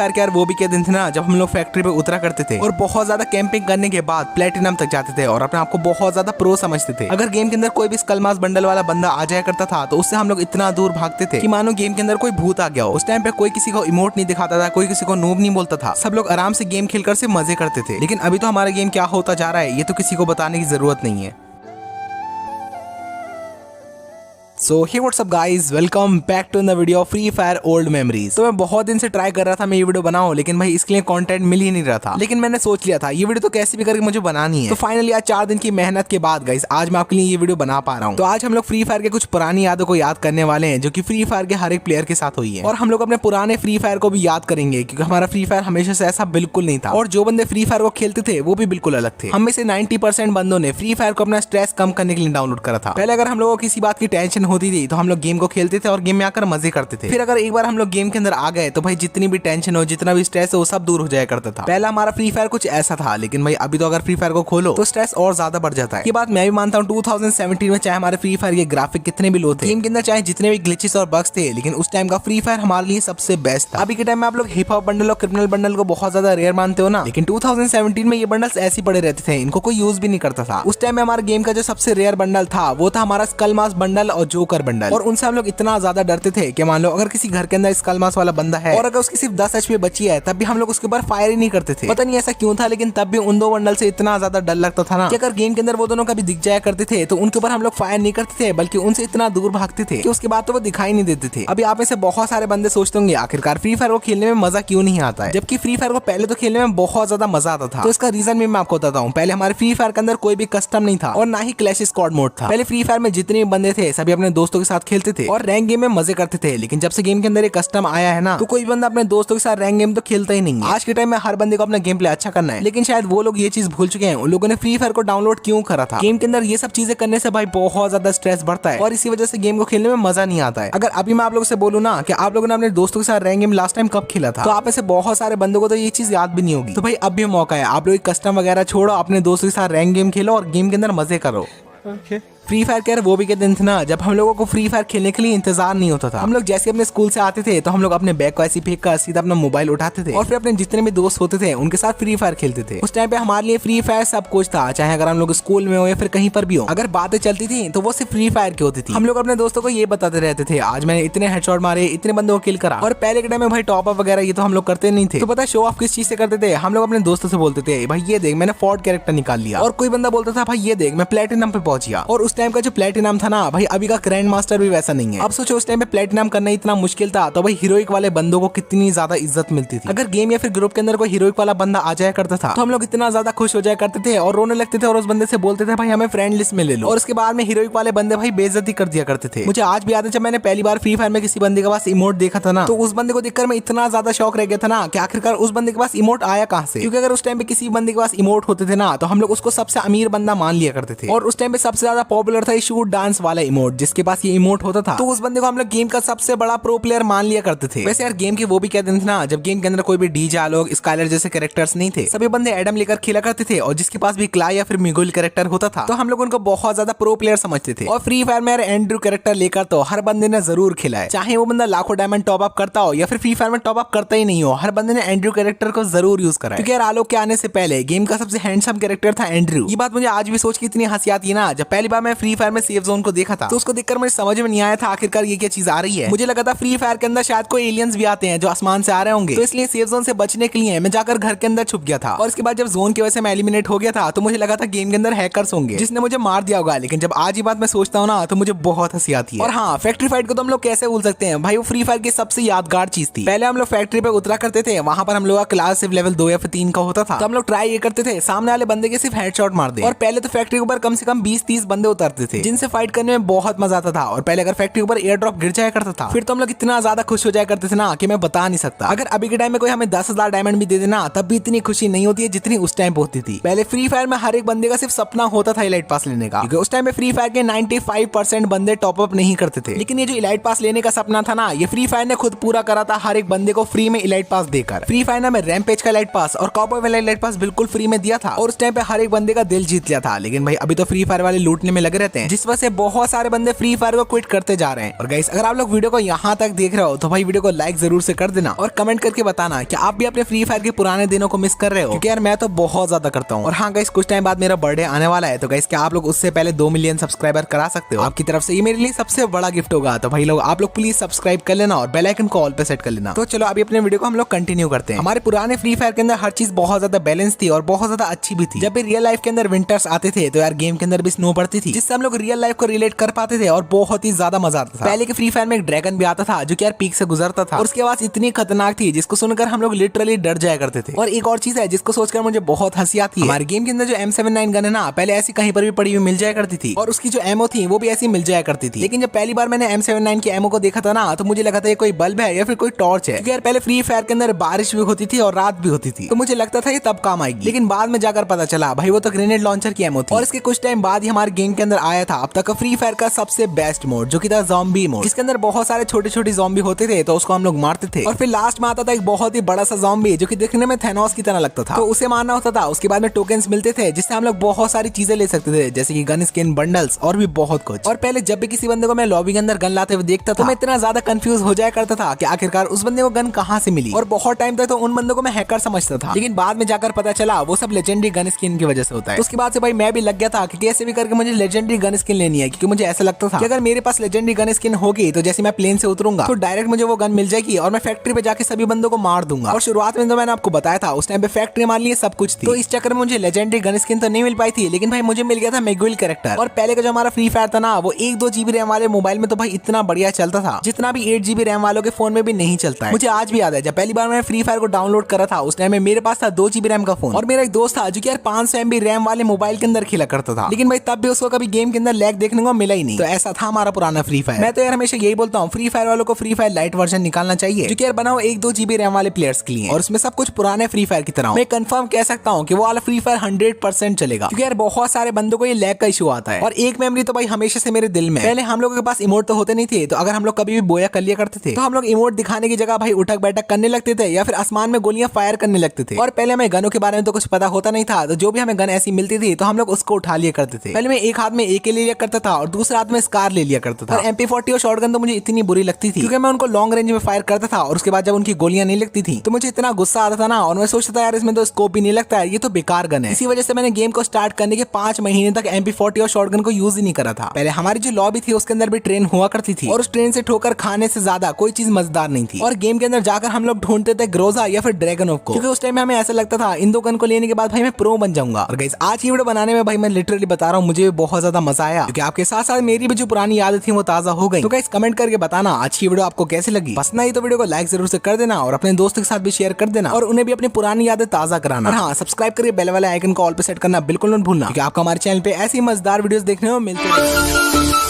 Fire के यार वो भी क्या दिन थे ना जब हम लोग फैक्ट्री पे उतरा करते थे और बहुत ज्यादा कैंपिंग करने के बाद प्लेटिनम तक जाते थे और अपने आपको बहुत ज्यादा प्रो समझते थे। अगर गेम के अंदर कोई भी स्कल मास बंडल वाला बंदा आ जाया करता था तो उससे हम लोग इतना दूर भागते थे कि मानो गेम के अंदर कोई भूत आ गया हो। उस टाइम पे कोई किसी को इमोट नहीं दिखाता था, कोई किसी को नूब नहीं बोलता था, सब लोग आराम से गेम खेलकर से मजे करते थे। लेकिन अभी तो हमारा गेम क्या होता जा रहा है ये तो किसी को बताने की जरूरत नहीं है। So hey what's up guys, welcome back to the video free fire old memories. तो मैं बहुत दिन से ट्राई कर रहा था मैं ये वीडियो बनाऊं, लेकिन भाई इसके लिए कंटेंट मिल ही नहीं रहा था। लेकिन मैंने सोच लिया था ये वीडियो तो कैसे भी करके मुझे बनानी है। तो फाइनली आज 4 दिन की मेहनत के बाद गाइस आज मैं आपके लिए ये वीडियो बना पा रहा हूँ। तो आज हम लोग फ्री फायर के कुछ पुरानी यादों को याद करने वाले हैं जो कि फ्री फायर के हर एक प्लेयर के साथ हुई है, और हम लोग अपने पुराने फ्री फायर को भी याद करेंगे क्योंकि हमारा फ्री फायर हमेशा से ऐसा बिल्कुल नहीं था और जो बंदे फ्री फायर को खेलते थे वो भी बिल्कुल अलग थे। हम में से 90% बंदों ने फ्री फायर को अपना स्ट्रेस कम करने के लिए डाउनलोड करा था। पहले अगर हम लोगों को किसी बात की टेंशन होती थी तो हम लोग गेम को खेलते थे और गेम में आकर मजे करते थे। फिर अगर एक बार हम लोग गेम के अंदर आ गए तो भाई जितनी भी टेंशन हो, जितना भी स्ट्रेस हो, वो सब दूर हो जाया करता था। पहला हमारा फ्री फायर कुछ ऐसा था, लेकिन भाई अभी तो अगर फ्री फायर को खोलो तो स्ट्रेस और ज्यादा बढ़ जाता है। ये बात मैं भी मानता हूँ। 2017 में चाहे हमारे फ्री फायर के ग्राफिक कितने भी लो थे, गेम के अंदर चाहे जितने भी ग्लिचेस और बग्स थे, लेकिन उस टाइम का फ्री फायर हमारे लिए सबसे बेस्ट था। अभी के टाइम में आप लोग हिप हॉप बंडल और क्रिमिनल बंडल को बहुत ज्यादा रेयर मानते हो ना, लेकिन 2017 में ये बंडल्स ऐसे पड़े रहते थे, इनको कोई यूज भी नहीं करता था। उस टाइम में हमारे गेम का जो सबसे रेयर बंडल था वो था हमारा स्कल मास बंडल और जोकर बंडल, और उनसे हम लोग इतना ज्यादा डरते थे कि मान लो अगर किसी घर के अंदर स्कल मास वाला बंदा है और अगर उसकी सिर्फ 10 HP बची है तब भी हम लोग उसके ऊपर फायर ही नहीं करते थे। पता नहीं ऐसा क्यों था, लेकिन तब भी उन दो बंडल से इतना ज्यादा डर लगता था ना कि अगर गेम के अंदर वो दोनों कभी दिख जाया करते थे तो उनके ऊपर हम लोग फायर नहीं करते थे, बल्कि उनसे इतना दूर भागते थे कि उसके बाद तो वो दिखाई नहीं देते थे। अभी आप में से बहुत सारे बंदे सोचते होंगे आखिरकार फ्री फायर को खेलने में मजा क्यों नहीं आता है, जबकि फ्री फायर को पहले तो खेलने में बहुत ज्यादा मजा आता था। तो इसका रीजन भी मैं आपको बताता हूँ। पहले हमारे फ्री फायर के अंदर कोई भी कस्टम नहीं था और ना ही क्लैश स्क्वाड मोड था। पहले फ्री फायर में जितने भी बंदे थे सभी अपने दोस्तों के साथ खेलते थे और रैंक गेम में मजे करते थे। लेकिन जब से गेम के अंदर एक कस्टम आया है ना तो कोई बंदा अपने दोस्तों के साथ रैंक गेम तो खेलता ही नहीं है। आज के टाइम में हर बंदे को अपना गेम प्ले अच्छा करना है, लेकिन शायद वो लोग ये चीज भूल चुके हैं। उन लोगों ने फ्री फायर को डाउनलोड क्यों करा था। गेम के अंदर ये सब चीजें करने से भाई बहुत ज्यादा स्ट्रेस बढ़ता है और इसी वजह से गेम को खेलने में मजा नहीं आता है। अगर अभी मैं आप लोगों से बोलूं ना कि आप लोगों ने अपने दोस्तों के साथ रैंक गेम लास्ट टाइम कब खेला था, तो आप में से बहुत सारे बंदों को तो ये चीज याद भी नहीं होगी। तो भाई अब भी मौका है, आप लोग कस्टम वगैरह छोड़ो, अपने दोस्तों के साथ रैंक गेम खेलो और गेम के अंदर मजे करो। फ्री फायर के वो भी के दिन थे ना जब हम लोगों को फ्री फायर खेलने के लिए इंतजार नहीं होता था। हम लोग जैसे अपने स्कूल से आते थे तो हम लोग अपने बैग को ऐसे फेंक कर सीधा अपना मोबाइल उठाते थे और फिर अपने जितने भी दोस्त होते थे उनके साथ फ्री फायर खेलते थे। उस टाइम पे हमारे लिए फ्री फायर सब कुछ था, चाहे अगर हम लोग स्कूल में हो या फिर कहीं पर भी हो। अगर बातें चलती थी तो वो सिर्फ फ्री फायर की होती थी। हम लोग अपने दोस्तों को ये बताते रहते थे आज मैंने इतने हेडशॉट मारे, इतने बंदों को किल करा। और पहले के टाइम में भाई टॉप अप वगैरह ये तो हम लोग करते नहीं थे। तो पता शो ऑफ किस चीज से करते थे, हम लोग अपने दोस्तों से बोलते थे भाई ये देख मैंने फोर्ट कैरेक्टर निकाल लिया, और कोई बंदा बोलता था भाई ये देख मैं प्लेटिनम पे पहुंच गया। और उस टाइम का जो प्लेटिनम था ना भाई अभी का ग्रैंड मास्टर भी वैसा नहीं है। अब सोचो उस टाइम पे प्लेटिनम करना इतना मुश्किल था तो भाई हीरोइक वाले बंदों को कितनी ज्यादा इज्जत मिलती थी। अगर गेम या फिर ग्रुप के अंदर कोई हीरोइक वाला बंदा आ जाया करता था तो हम लोग इतना ज्यादा खुश हो जाया करते थे और रोने लगते थे और उस बंदे से बोलते थे भाई हमें फ्रेंड लिस्ट में ले लो। और उसके बाद में हीरोइक वाले बंदे भाई बेइज्जती कर दिया करते थे। मुझे आज भी याद है जब मैंने पहली बार फ्री फायर में किसी बंदे के पास इमोट देखा था ना तो उस बंदे को देखकर मैं इतना ज्यादा शौक रह गया था ना कि आखिरकार उस बंदे के पास इमोट आया कहां से। क्योंकि अगर उस टाइम पे किसी बंदे के पास इमोट होते थे ना तो हम लोग उसको सबसे अमीर बंदा मान लिया करते थे। और उस टाइम पे सबसे ज्यादा पॉपुलर था शूट डांस वाला इमोट, जिसके पास ये इमोट होता था तो उस बंदे को हम लोग गेम का सबसे बड़ा प्रो प्लेयर मान लिया करते थे। वैसे यार गेम के वो भी क्या दिन थे ना जब गेम के अंदर कोई भी डीजे लोग स्काइलर जैसे कैरेक्टर्स नहीं थे, सभी बंदे एडम लेकर खेला करते थे और जिसके पास भी क्लाई या फिर मिगुल कैरेक्टर होता था तो हम लोग उनको बहुत ज्यादा प्रो प्लेयर समझते थे। और फ्री फायर में यार एंड्रू कैरेक्टर लेकर तो हर बंदे ने जरूर खेला है, चाहे वो बंदा लाखों डायमंड टॉप अप करता हो या फिर फ्री फायर में टॉप अप करता ही नहीं हो, हर बंदे ने एंड्रू कैरेक्टर को जरूर यूज करा है। क्योंकि यार आलोक के आने से पहले गेम का सबसे हैंडसम कैरेक्टर था एंड्रू। ये बात मुझे आज भी सोच के इतनी हंसी आती है ना। जब पहली बार मैं फ्री फायर में सेफ जोन को देखा था तो उसको देखकर मुझे समझ में नहीं आया था आखिरकार ये क्या चीज आ रही है। मुझे लगा था फ्री फायर के अंदर शायद कोई एलियंस भी आते हैं जो आसमान से आ रहे होंगे, तो इसलिए सेफ जोन से बचने के लिए मैं जाकर घर के अंदर छुप गया था। और इसके बाद जब जोन की वजह से मैं एलिमिनेट हो गया था तो मुझे लगा था गेम के अंदर हैकर्स होंगे जिसने मुझे मार दिया होगा। लेकिन जब आज ये बात मैं सोचता हूँ ना तो मुझे बहुत हंसी आती है। और हाँ, फैक्ट्री फाइट को तो हम लोग कैसे भूल सकते हैं भाई, वो फ्री फायर की सबसे यादगार चीज थी। पहले हम लोग फैक्ट्री पे उतरा करते थे, वहां पर हम लोग का क्लास सिर्फ लेवल 2 या फिर 3 का होता था, तो हम लोग ट्राई ये करते थे सामने वाले बंदे के सिर्फ हेडशॉट मार दे। और पहले तो फैक्ट्री के ऊपर कम से कम 20-30 बंदे उतरते थे जिनसे फाइट करने में बहुत मजा आता था। और पहले अगर फैक्ट्री के ऊपर एयर ड्रॉप गिर जाया करता था फिर तो हम लोग इतना ज्यादा खुश हो जाया करते थे ना कि मैं बता नहीं सकता। अगर अभी के टाइम में कोई हमें 10,000 डायमंड भी दे देना तब भी इतनी खुशी नहीं होती है जितनी उस टाइम पे होती थी। पहले फ्री फायर में हर एक बंदे का सिर्फ सपना होता था इलाइट पास लेने का, क्योंकि उस टाइम में फ्री फायर के 95% बंदे टॉप अप नहीं करते थे। लेकिन ये जो इलाइट पास लेने का सपना था ना ये फ्री फायर ने खुद पूरा करा था हर एक बंदे को फ्री में इलाइट पास देकर। फ्री फायर ने हमें रैम्पेज का इलाइट पास और कॉपर वाला इलाइट पास बिल्कुल फ्री में दिया था और उस टाइम पे हर एक बंदे का दिल जीत लिया था। लेकिन भाई अभी तो फ्री फायर वाले लूटने में लगे लगे रहते हैं, जिस वजह से बहुत सारे बंदे फ्री फायर को क्विट करते जा रहे हैं। और गाइस अगर आप लोग वीडियो को यहाँ तक देख रहे हो तो भाई वीडियो को लाइक जरूर से कर देना और कमेंट करके बताना कि आप भी अपने फ्री फायर के पुराने दिनों को मिस कर रहे हो, क्योंकि यार मैं तो बहुत ज्यादा करता हूँ। और हाँ गाइस कुछ टाइम बाद मेरा बर्थडे आने वाला है, तो गाइस क्या आप लोग उससे पहले 2 मिलियन सब्सक्राइबर करा सकते हो? आपकी तरफ से ये मेरे लिए सबसे बड़ा गिफ्ट होगा। तो भाई लोग आप लोग प्लीज सब्सक्राइब कर लेना और बेल आइकन को ऑल पे सेट कर लेना। तो चलो अभी अपने वीडियो को हम लोग कंटिन्यू करते हैं। हमारे पुराने फ्री फायर के अंदर हर चीज बहुत ज्यादा बैलेंस थी और बहुत ज्यादा अच्छी भी थी। जब भी रियल लाइफ के अंदर विंटर्स आते थे तो यार गेम के अंदर भी स्नो पड़ती थी, जिससे हम लोग रियल लाइफ को रिलेट कर पाते थे और बहुत ही ज्यादा मजा आता था। पहले के फ्री फायर में एक ड्रैगन भी आता था जो कि यार पीक से गुजरता था और उसकी आवाज इतनी खतरनाक थी जिसको सुनकर हम लोग लिटरली डर जाया करते थे। और एक और चीज है जिसको सोचकर मुझे बहुत हंसी आती है, हमारे गेम के अंदर जो M79 गन है ना, पहले ऐसी कहीं पर भी पड़ी हुई मिल जाया करती थी और उसकी जो एमओ थी वो भी ऐसी मिल जाया करती थी। लेकिन जब पहली बार मैंने M79 की एमओ को देखा था ना, तो मुझे लगा था ये कोई बल्ब है या फिर कोई टॉर्च है, क्योंकि यार पहले फ्री फायर के अंदर बारिश भी होती थी और रात भी होती थी, तो मुझे लगता था ये तब काम आएगी। लेकिन बाद में जाकर पता चला भाई वो तो ग्रेनेड लॉन्चर की एमओ थी। और इसके कुछ टाइम बाद ही हमारे गेम के अंदर आया था अब तक का फ्री फायर का सबसे बेस्ट मोड, जो कि था ज़ॉम्बी मोड, जिसके अंदर बहुत सारे छोटे छोटे ज़ॉम्बी होते थे, तो उसको हम लोग मारते थे। और फिर लास्ट में आता था एक बहुत ही बड़ा सा ज़ॉम्बी जो कि देखने में थैनोस की तरह लगता था, तो उसे मारना होता था। उसके बाद में टोकन्स मिलते थे जिससे हम लोग बहुत सारी चीजें ले सकते थे, जैसे कि गन स्किन, बंडल्स और भी बहुत कुछ। और पहले जब भी किसी बंदे को मैं लॉबी के अंदर गन लाते हुए देखता था तो मैं इतना ज्यादा कंफ्यूज हो जाया करता था कि आखिरकार उस बंदे को गन कहां से मिली। और बहुत टाइम तक तो उन बंदों को मैं हैकर समझता था, लेकिन बाद में जाकर पता चला वो सब लेजेंडरी गन स्किन की वजह से होता है। तो उसके बाद से भाई मैं भी लग गया था कि कैसे भी करके मुझे लेजेंडरी गन स्किन लेनी है, क्योंकि मुझे ऐसा लगता था कि अगर मेरे पास लेजेंडरी गन स्किन होगी तो जैसे मैं प्लेन से उतरूंगा तो डायरेक्ट मुझे वो गन मिल जाएगी और मैं फैक्ट्री पे जाके सभी बंदों को मार दूंगा। और शुरुआत में तो मैंने आपको बताया था उस टाइम पे फैक्ट्री हमारे लिए सब कुछ थी, तो इस चक्कर में मुझे लेजेंडरी गन स्किन तो नहीं मिल पाई थी, लेकिन भाई मुझे मिल गया था मैगुइल कैरेक्टर। और पहले का जो हमारा फ्री फायर था ना, वो 1-2 GB रैम वाले मोबाइल में तो भाई इतना बढ़िया चलता था जितना भी 8 GB रैम वालों के फोन में भी नहीं चलता है। मुझे आज भी याद है जब पहली बार मैंने फ्री फायर को डाउनलोड करा था, उस टाइम में मेरे पास था 2 GB रैम का फोन और मेरा एक दोस्त था जो कि यार 500 MB रैम वाले मोबाइल के अंदर खेला करता था, लेकिन भाई तब भी उसको कभी गेम के अंदर लैग देखने को मिला ही नहीं। तो ऐसा था हमारा पुराना फ्री फायर। मैं तो यार हमेशा यही बोलता हूँ फ्री फायर वालों को फ्री फायर लाइट वर्जन निकालना चाहिए, जो कि यार बनाओ 1-2 GB रैम वाले प्लेयर्स के लिए, और उसमें सब कुछ पुराने फ्री फायर की तरह। मैं कंफर्म कह सकता हूँ कि वो वाला फ्री फायर 100% चलेगा, क्योंकि यार बहुत सारे बंदों को ये लैग का इशू आता है। और एक मेमोरी तो भाई हमेशा से मेरे दिल में, पहले हम लोगों के पास इमोट तो होते नहीं थे, तो अगर हम लोग कभी भी बोया कर लिया करते थे तो हम लोग इमोट दिखाने की जगह भाई उठक बैठक करने लगते थे या फिर आसमान में गोलियां फायर करने लगते थे। और पहले हमें गनों के बारे में तो कुछ पता होता नहीं था, तो जो भी हमें गन ऐसी मिलती थी तो हम लोग उसको उठा लिया करते थे। पहले मैं एक हाथ में AK ले लिया करता था और दूसरे हाथ में स्कार ले लिया करता था। और MP40 और शॉटगन तो मुझे इतनी बुरी लगती थी, क्योंकि मैं उनको लॉन्ग रेंज में फायर करता था और उसके बाद जब उनकी गोलियां नहीं लगती थी तो मुझे इतना गुस्सा आता था ना, और मैं सोचता था यार इसमें तो स्कोप भी नहीं लगता है, ये तो बेकार गन है। इसी वजह से मैंने गेम को स्टार्ट करने के 5 महीने तक MP40 और शॉटगन को यूज ही नहीं करा था। पहले हमारी जो लॉबी थी उसके अंदर भी ट्रेन हुआ करती थी और उस ट्रेन से ठोकर खाने से ज्यादा कोई चीज मजेदार नहीं थी। और गेम के अंदर जाकर हम लोग ढूंढते थे ग्रोजा या फिर ड्रैगनोफ को, क्योंकि उस टाइम में हमें ऐसा लगता था इन 2 गन को लेने के बाद भाई मैं प्रो बन जाऊंगा। और गाइस आज की वीडियो बनाने में भाई मैं लिटरली बता रहा हूँ मुझे बहुत ज्यादा मजा आया, क्योंकि आपके साथ साथ मेरी भी जो पुरानी यादें थी वो ताजा हो गई। तो गाइस कमेंट करके बताना आज की वीडियो आपको कैसी लगी। पसंद आई तो वीडियो को लाइक जरूर से कर देना और अपने दोस्तों के साथ भी शेयर कर देना और उन्हें भी अपनी पुरानी यादें ताजा कराना। और हाँ, सब्सक्राइब करके बेल वाले आइकन को ऑल पे सेट करना बिल्कुल मत भूलना, क्योंकि आपको हमारे चैनल पे ऐसी मजेदार वीडियोस देखने को मिलते हैं।